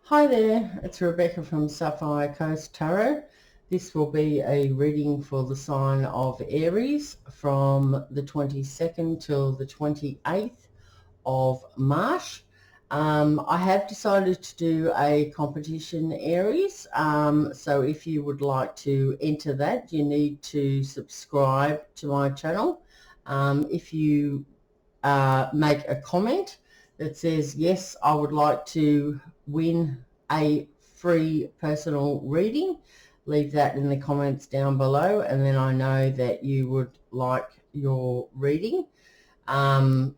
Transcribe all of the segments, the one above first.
Hi there, it's Rebekah from Sapphire Coast Tarot. This will be a reading for the sign of Aries from the 22nd till the 28th of March. I have decided to do a competition, Aries, so if you would like to enter that, you need to subscribe to my channel. If you make a comment that says, yes, I would like to win a free personal reading, leave that in the comments down below, and then I know that you would like your reading. You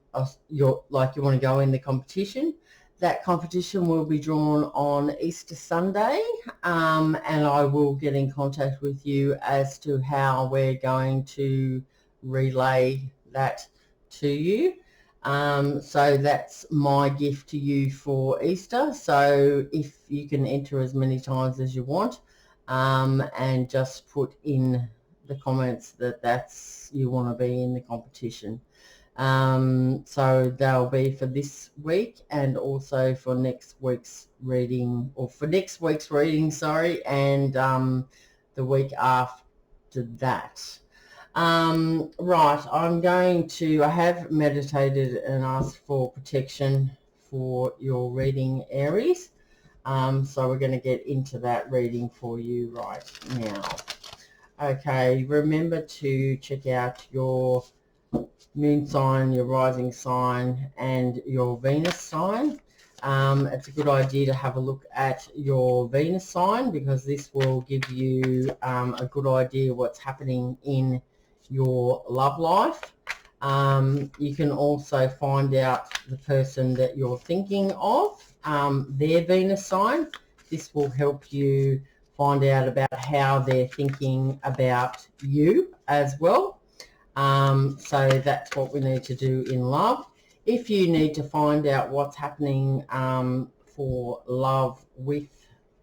want to go in the competition. That competition will be drawn on Easter Sunday, and I will get in contact with you as to how we're going to relay that to you. So that's my gift to you for Easter. So if you can enter as many times as you want, and just put in the comments that you want to be in the competition. So they'll be for this week and also for next week's reading, and the week after that. Right, I have meditated and asked for protection for your reading, Aries. So we're going to get into that reading for you right now. Okay, remember to check out your moon sign, your rising sign, and your Venus sign. It's a good idea to have a look at your Venus sign because this will give you a good idea what's happening in your love life. You can also find out the person that you're thinking of, their Venus sign. This will help you find out about how they're thinking about you as well. So that's what we need to do in love. If you need to find out what's happening for love with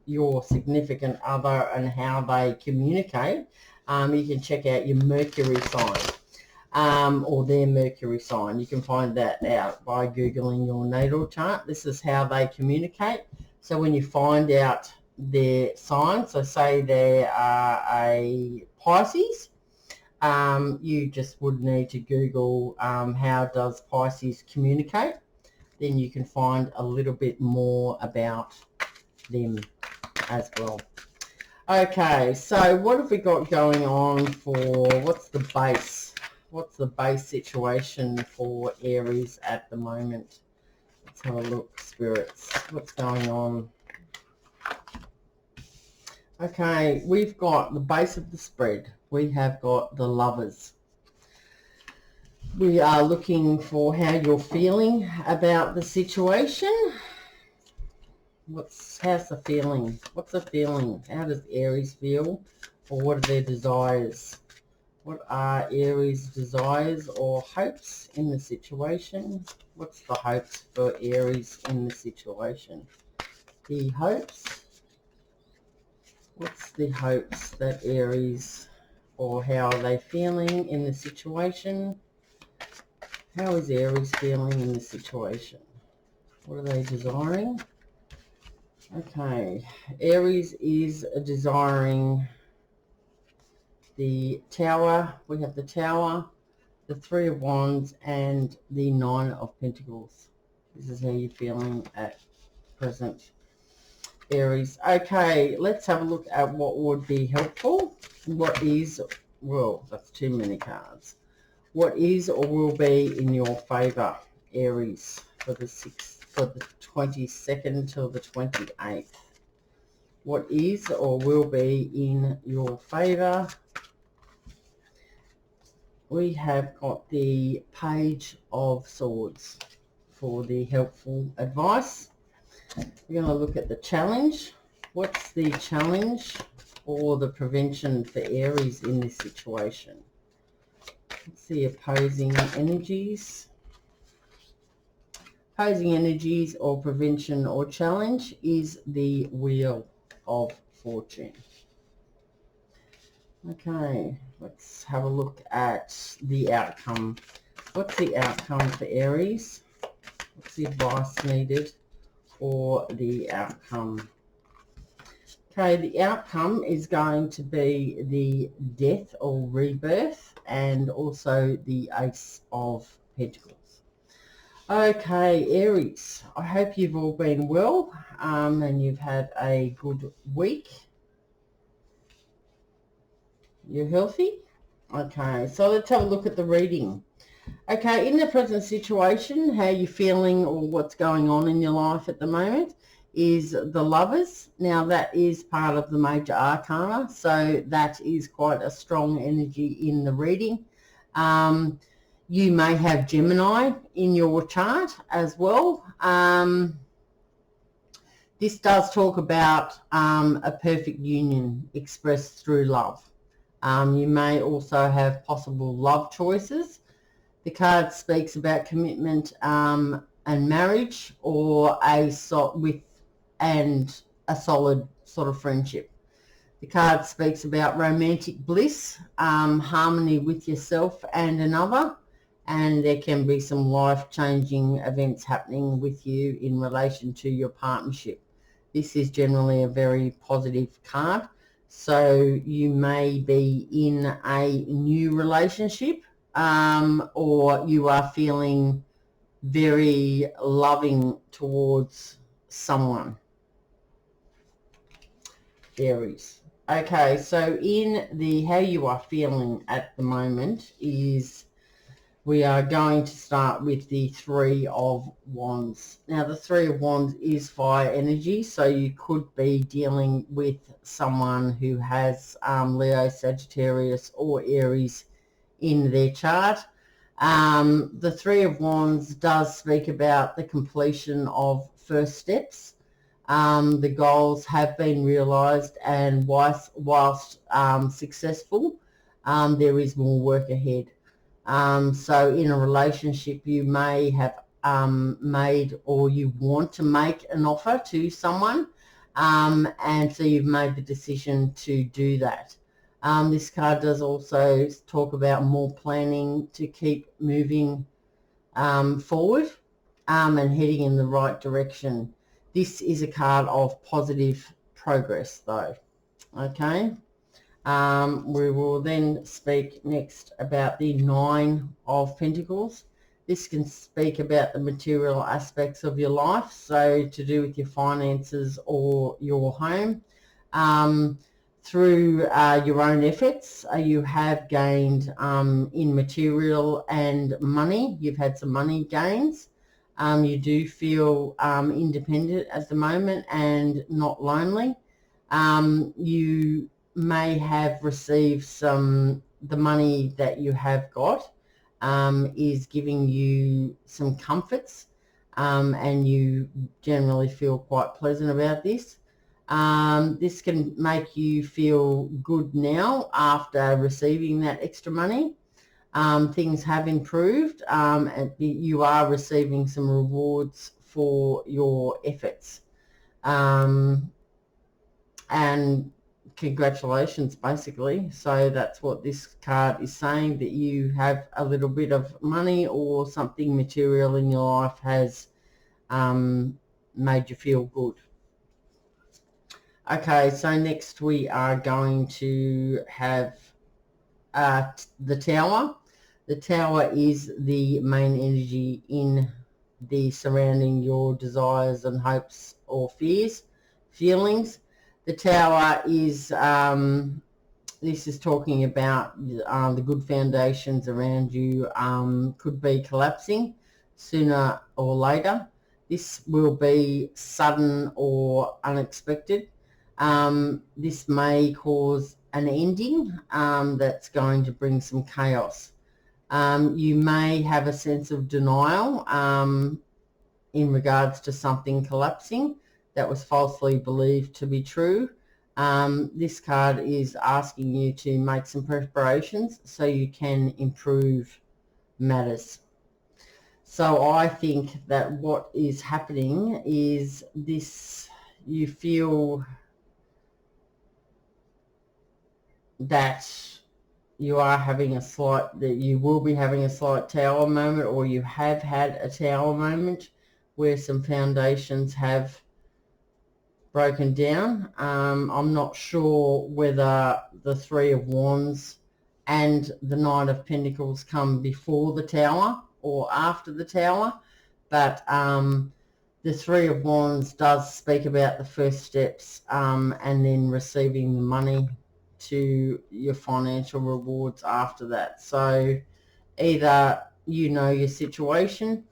your significant other and how they communicate, you can check out your Mercury sign, or their Mercury sign. You can find that out by Googling your natal chart. This is how they communicate. So when you find out their sign, so say they are a Pisces, you just would need to Google how does Pisces communicate. Then you can find a little bit more about them as well. Okay, so what have we got going on for, what's the base situation for Aries at the moment? Let's have a look, spirits, what's going on? Okay, we've got the base of the spread. We have got the Lovers. We are looking for how you're feeling about the situation. How's the feeling? What's the feeling? How does Aries feel? Or what are their desires? What are Aries' desires or hopes in the situation? What's the hopes for Aries in the situation? The hopes. What's the hopes that Aries, or how are they feeling in the situation? How is Aries feeling in the situation? What are they desiring? Okay, Aries is desiring the Tower. We have the Tower, the Three of Wands, and the Nine of Pentacles. This is how you're feeling at present, Aries. Okay, let's have a look at what would be helpful. What is, well, that's too many cards. What is or will be in your favor, Aries, for the 22nd till the 28th? What is or will be in your favor? We have got the Page of Swords for the helpful advice. We're going to look at the challenge. What's the challenge or the prevention for Aries in this situation? Let's see, opposing energies. Opposing energies or prevention or challenge is the Wheel of Fortune. Okay, let's have a look at the outcome. What's the outcome for Aries? What's the advice needed for the outcome. Okay, the outcome is going to be the death or rebirth and also the Ace of Pentacles. Okay, Aries, I hope you've all been well and you've had a good week. You're healthy? Okay, so let's have a look at the reading. Okay, in the present situation, how you're feeling or what's going on in your life at the moment is the Lovers. Now, that is part of the major arcana, so that is quite a strong energy in the reading. You may have Gemini in your chart as well. This does talk about a perfect union expressed through love. You may also have possible love choices. The card speaks about commitment and marriage, or a solid sort of friendship. The card speaks about romantic bliss, harmony with yourself and another, and there can be some life-changing events happening with you in relation to your partnership. This is generally a very positive card. So you may be in a new relationship, or you are feeling very loving towards someone. Aries. Okay, so in the how you are feeling at the moment is we are going to start with the Three of Wands. Now, the Three of Wands is fire energy, so you could be dealing with someone who has Leo, Sagittarius, or Aries in their chart. The Three of Wands does speak about the completion of first steps. The goals have been realised, and whilst successful, there is more work ahead. So in a relationship, you may have made, or you want to make an offer to someone, and so you've made the decision to do that. This card does also talk about more planning to keep moving forward and heading in the right direction. This is a card of positive progress, though. Okay. We will then speak next about the Nine of Pentacles. This can speak about the material aspects of your life, so to do with your finances or your home. Through your own efforts, you have gained in material and money. You've had some money gains. You do feel independent at the moment and not lonely. You may have received the money that you have got is giving you some comforts, and you generally feel quite pleasant about this. This can make you feel good now after receiving that extra money. Things have improved, and you are receiving some rewards for your efforts. And congratulations, basically. So that's what this card is saying, that you have a little bit of money or something material in your life has made you feel good. Okay, so next we are going to have the Tower. The Tower is the main energy in the surrounding your desires and hopes or feelings. The Tower is, this is talking about the good foundations around you could be collapsing sooner or later. This will be sudden or unexpected. This may cause an ending that's going to bring some chaos. You may have a sense of denial in regards to something collapsing that was falsely believed to be true. This card is asking you to make some preparations so you can improve matters. So I think that what is happening is this, you feel that you are having that you will be having a slight Tower moment, or you have had a Tower moment where some foundations have broken down. I'm not sure whether the Three of Wands and the Knight of Pentacles come before the Tower or after the Tower, but the Three of Wands does speak about the first steps and then receiving the money to your financial rewards after that. So either you know your situation,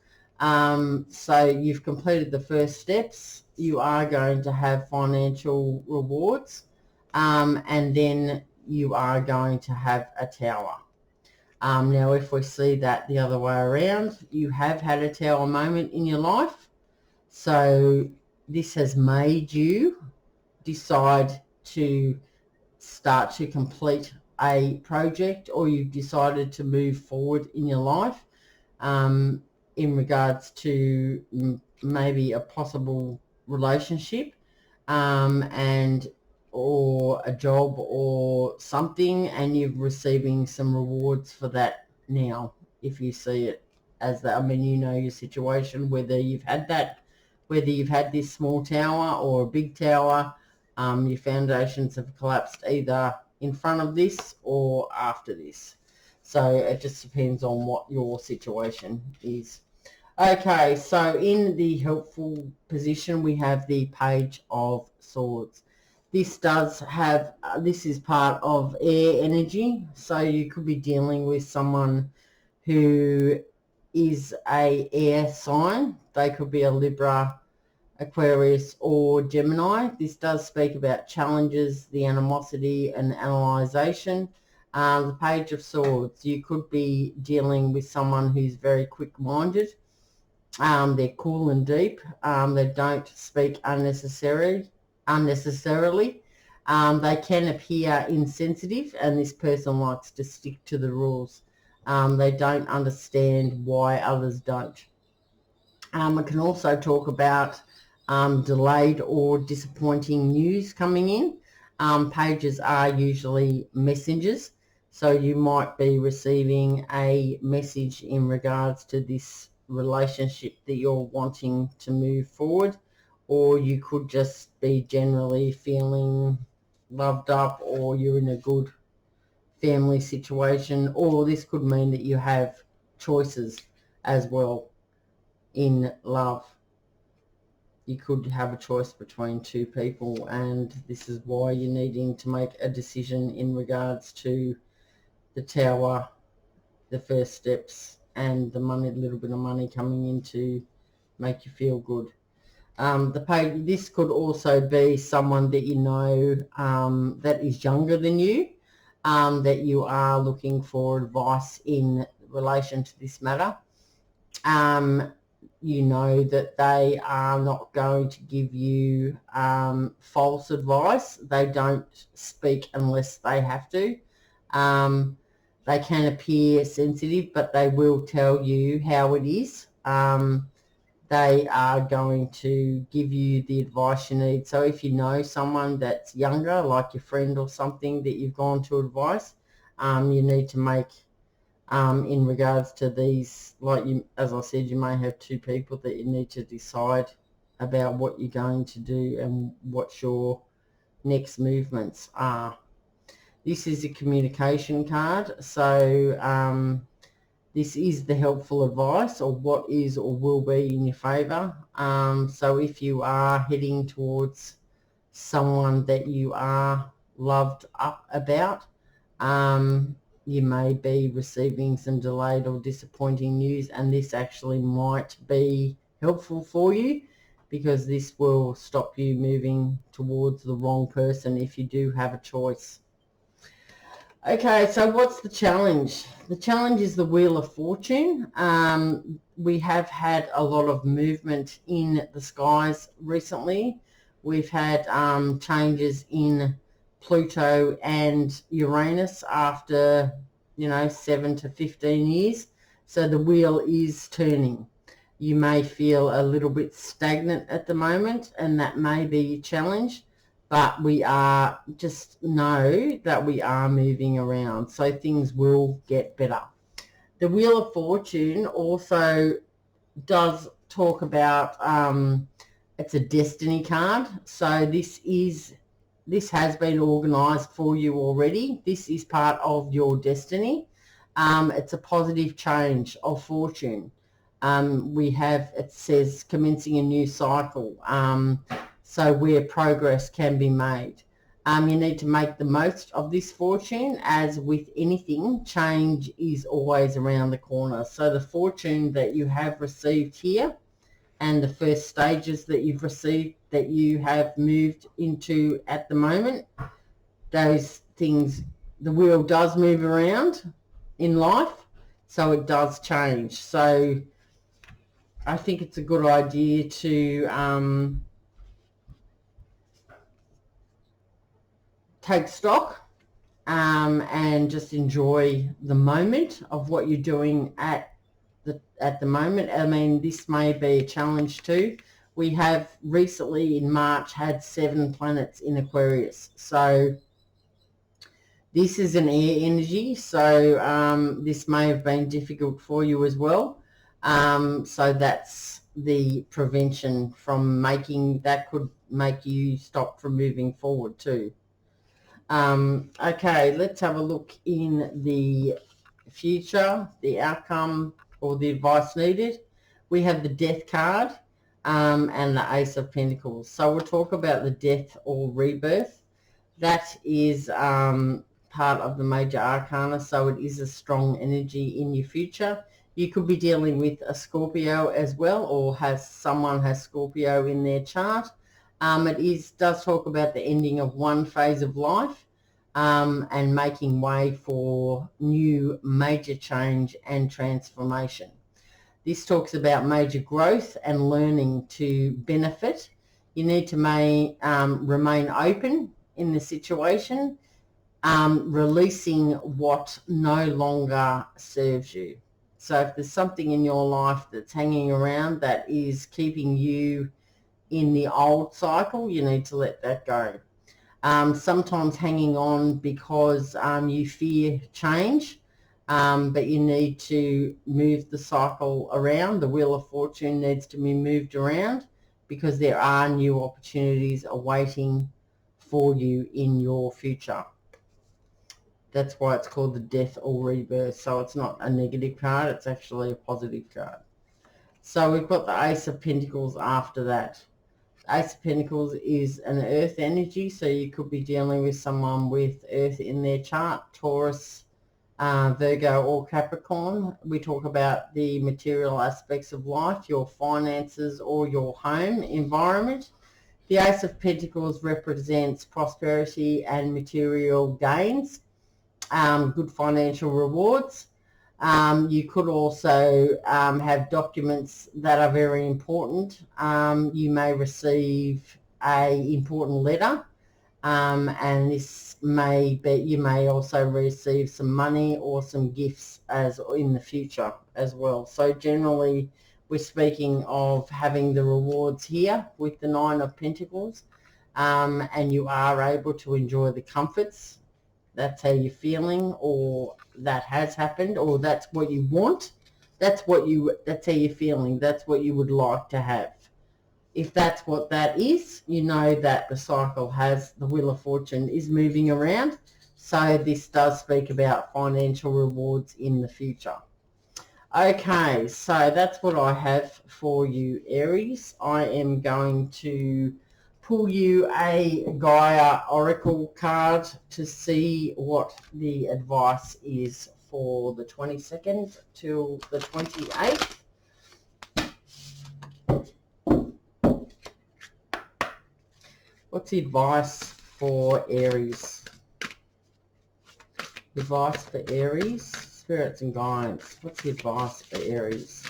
so you've completed the first steps, you are going to have financial rewards, and then you are going to have a Tower. Now if we see that the other way around, you have had a Tower moment in your life, so this has made you decide to start to complete a project, or you've decided to move forward in your life in regards to maybe a possible relationship and or a job or something, and you're receiving some rewards for that now, if you see it as that. I mean, you know your situation, whether you've had this small tower or a big tower, your foundations have collapsed either in front of this or after this. So it just depends on what your situation is. Okay, so in the helpful position, we have the Page of Swords. This does have, this is part of air energy, so you could be dealing with someone who is a air sign. They could be a Libra, Aquarius or Gemini. This does speak about challenges, the animosity and analyzation. The Page of Swords, you could be dealing with someone who's very quick-minded. They're cool and deep. They don't speak unnecessarily. They can appear insensitive, and this person likes to stick to the rules. They don't understand why others don't. I can also talk about delayed or disappointing news coming in. Pages are usually messengers, so you might be receiving a message in regards to this relationship that you're wanting to move forward, or you could just be generally feeling loved up, or you're in a good family situation, or this could mean that you have choices as well in love. You could have a choice between two people, and this is why you're needing to make a decision in regards to the Tower, the first steps, and the money, a little bit of money coming in to make you feel good. The Page, this could also be someone that you know that is younger than you, that you are looking for advice in relation to this matter. You know that they are not going to give you false advice. They don't speak unless they have to. They can appear sensitive, but they will tell you how it is. They are going to give you the advice you need. So if you know someone that's younger, like your friend or something that you've gone to advice, you need to make, in regards to these, like you, as I said, you may have two people that you need to decide about what you're going to do and what your next movements are. This is a communication card, so this is the helpful advice, or what is or will be in your favour. So if you are heading towards someone that you are loved up about, you may be receiving some delayed or disappointing news, and this actually might be helpful for you, because this will stop you moving towards the wrong person if you do have a choice. Okay, so what's the challenge? The challenge is the Wheel of Fortune. We have had a lot of movement in the skies recently. We've had changes in Pluto and Uranus after, 7 to 15 years. So the wheel is turning. You may feel a little bit stagnant at the moment, and that may be a challenge. But we are, just know that we are moving around, so things will get better. The Wheel of Fortune also does talk about, it's a destiny card. So this has been organised for you already. This is part of your destiny. It's a positive change of fortune. It says commencing a new cycle. So where progress can be made. You need to make the most of this fortune. As with anything, change is always around the corner. So the fortune that you have received here and the first stages that you've received, that you have moved into at the moment, those things, the wheel does move around in life, so it does change. So I think it's a good idea to take stock and just enjoy the moment of what you're doing at the moment. I mean, this may be a challenge too. We have recently in March had 7 planets in Aquarius, so this is an air energy, so this may have been difficult for you as well. So that's the prevention from making, that could make you stop from moving forward too. Okay, let's have a look in the future, the outcome or the advice needed. We have the Death card and the Ace of Pentacles. So we'll talk about the death or rebirth. That is part of the major arcana, so it is a strong energy in your future. You could be dealing with a Scorpio as well, or someone has Scorpio in their chart. It does talk about the ending of one phase of life and making way for new major change and transformation. This talks about major growth and learning to benefit. You need to remain open in the situation, releasing what no longer serves you. So if there's something in your life that's hanging around that is keeping you in the old cycle, you need to let that go. Sometimes hanging on because you fear change, but you need to move the cycle around. The Wheel of Fortune needs to be moved around because there are new opportunities awaiting for you in your future. That's why it's called the Death or Rebirth. So it's not a negative card, it's actually a positive card. So we've got the Ace of Pentacles after that. Ace of Pentacles is an earth energy, so you could be dealing with someone with earth in their chart, Taurus, Virgo or Capricorn. We talk about the material aspects of life, your finances or your home environment. The Ace of Pentacles represents prosperity and material gains, good financial rewards. You could also have documents that are very important. You may receive an important letter, and this may be, you may also receive some money or some gifts as in the future as well. So generally we're speaking of having the rewards here with the Nine of Pentacles, and you are able to enjoy the comforts. That's how you're feeling, or that has happened, or that's what you want. That's how you're feeling. That's what you would like to have. If that's what that is, you know that the cycle the Wheel of Fortune is moving around. So this does speak about financial rewards in the future. Okay, so that's what I have for you, Aries. I am going to pull you a Gaia Oracle card to see what the advice is for the 22nd till the 28th. What's the advice for Aries? Advice for Aries? Spirits and guides. What's the advice for Aries?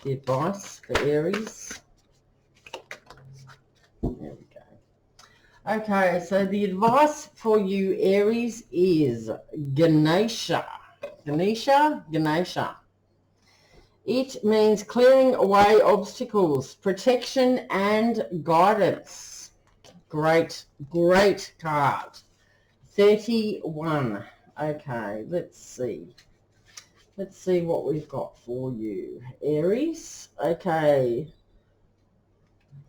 The advice for Aries. There we go. Okay, so the advice for you, Aries, is Ganesha. Ganesha. It means clearing away obstacles, protection and guidance. Great card. 31. Okay, let's see. Let's see what we've got for you, Aries. Okay.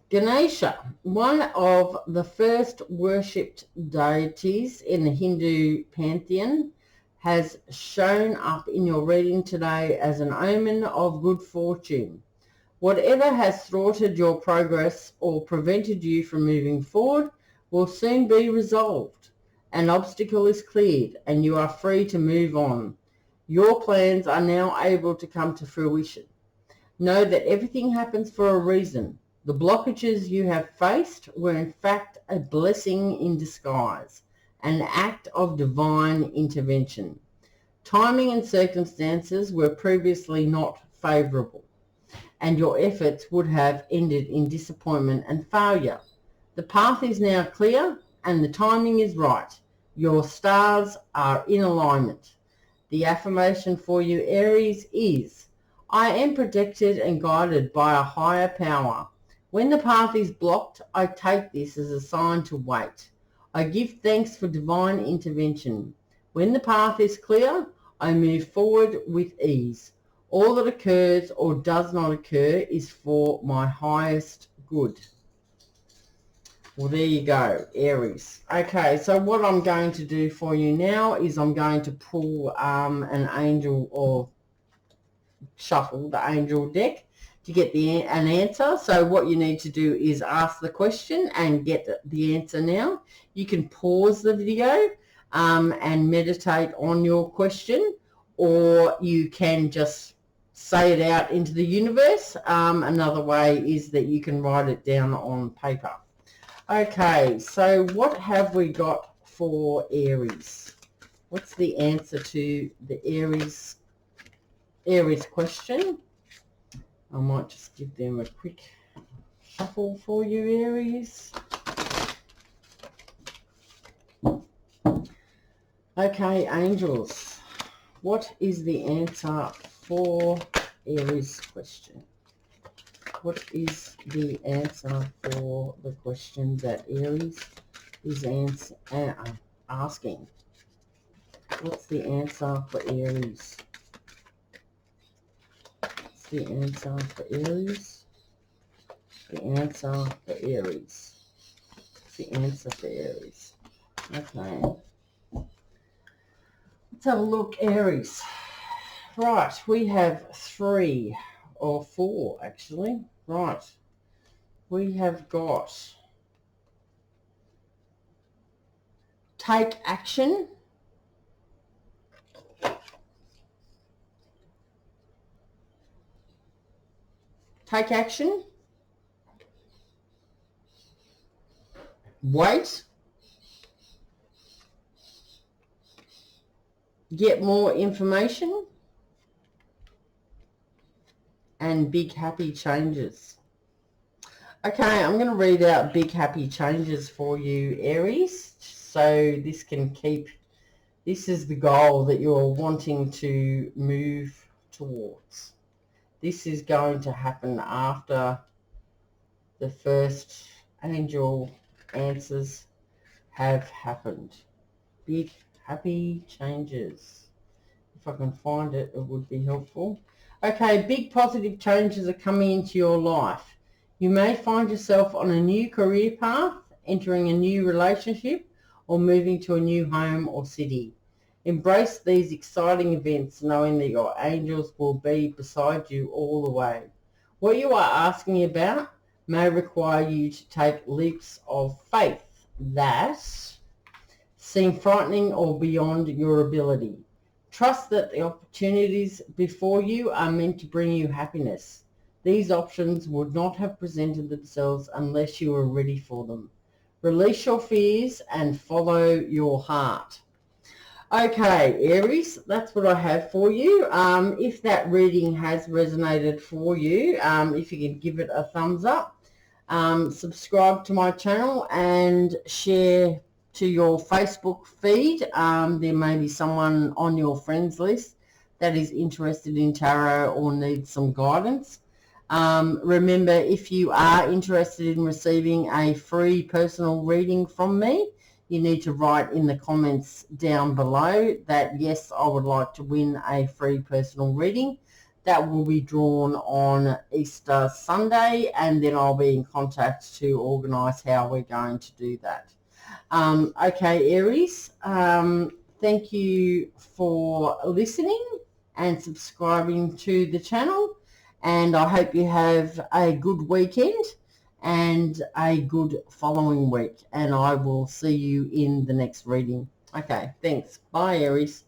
Ganesha, one of the first worshipped deities in the Hindu pantheon, has shown up in your reading today as an omen of good fortune. Whatever has thwarted your progress or prevented you from moving forward will soon be resolved. An obstacle is cleared and you are free to move on. Your plans are now able to come to fruition. Know that everything happens for a reason. The blockages you have faced were in fact a blessing in disguise, an act of divine intervention. Timing and circumstances were previously not favourable, and your efforts would have ended in disappointment and failure. The path is now clear and the timing is right. Your stars are in alignment. The affirmation for you, Aries, is, I am protected and guided by a higher power. When the path is blocked, I take this as a sign to wait. I give thanks for divine intervention. When the path is clear, I move forward with ease. All that occurs or does not occur is for my highest good. Well, there you go, Aries. Okay, so what I'm going to do for you now is I'm going to pull an angel or shuffle the angel deck to get an answer. So what you need to do is ask the question and get the answer now. You can pause the video and meditate on your question, or you can just say it out into the universe. Another way is that you can write it down on paper. Okay, so what have we got for Aries? What's the answer to the Aries question? I might just give them a quick shuffle for you, Aries. Okay, angels, what is the answer for Aries question? What is the answer for the question that Aries is asking? What's the answer for Aries? What's the answer for Aries? The answer for Aries. What's the answer for Aries? Okay. Let's have a look, Aries. Right, we have 3 or 4 actually. Right, we have got take action, take action, wait, get more information, and big happy changes. Okay, I'm going to read out big happy changes for you, Aries, so this is the goal that you're wanting to move towards. This is going to happen after the first angel answers have happened. Big happy changes. If I can find it, it would be helpful. Okay, big positive changes are coming into your life. You may find yourself on a new career path, entering a new relationship, or moving to a new home or city. Embrace these exciting events, knowing that your angels will be beside you all the way. What you are asking about may require you to take leaps of faith that seem frightening or beyond your ability. Trust that the opportunities before you are meant to bring you happiness. These options would not have presented themselves unless you were ready for them. Release your fears and follow your heart. Okay, Aries, that's what I have for you. If that reading has resonated for you, if you can give it a thumbs up, subscribe to my channel and share to your Facebook feed. There may be someone on your friends list that is interested in tarot or needs some guidance. Remember, if you are interested in receiving a free personal reading from me, you need to write in the comments down below that yes, I would like to win a free personal reading. That will be drawn on Easter Sunday, and then I'll be in contact to organise how we're going to do that. Okay, Aries, thank you for listening and subscribing to the channel, and I hope you have a good weekend and a good following week, and I will see you in the next reading. Okay, thanks. Bye, Aries.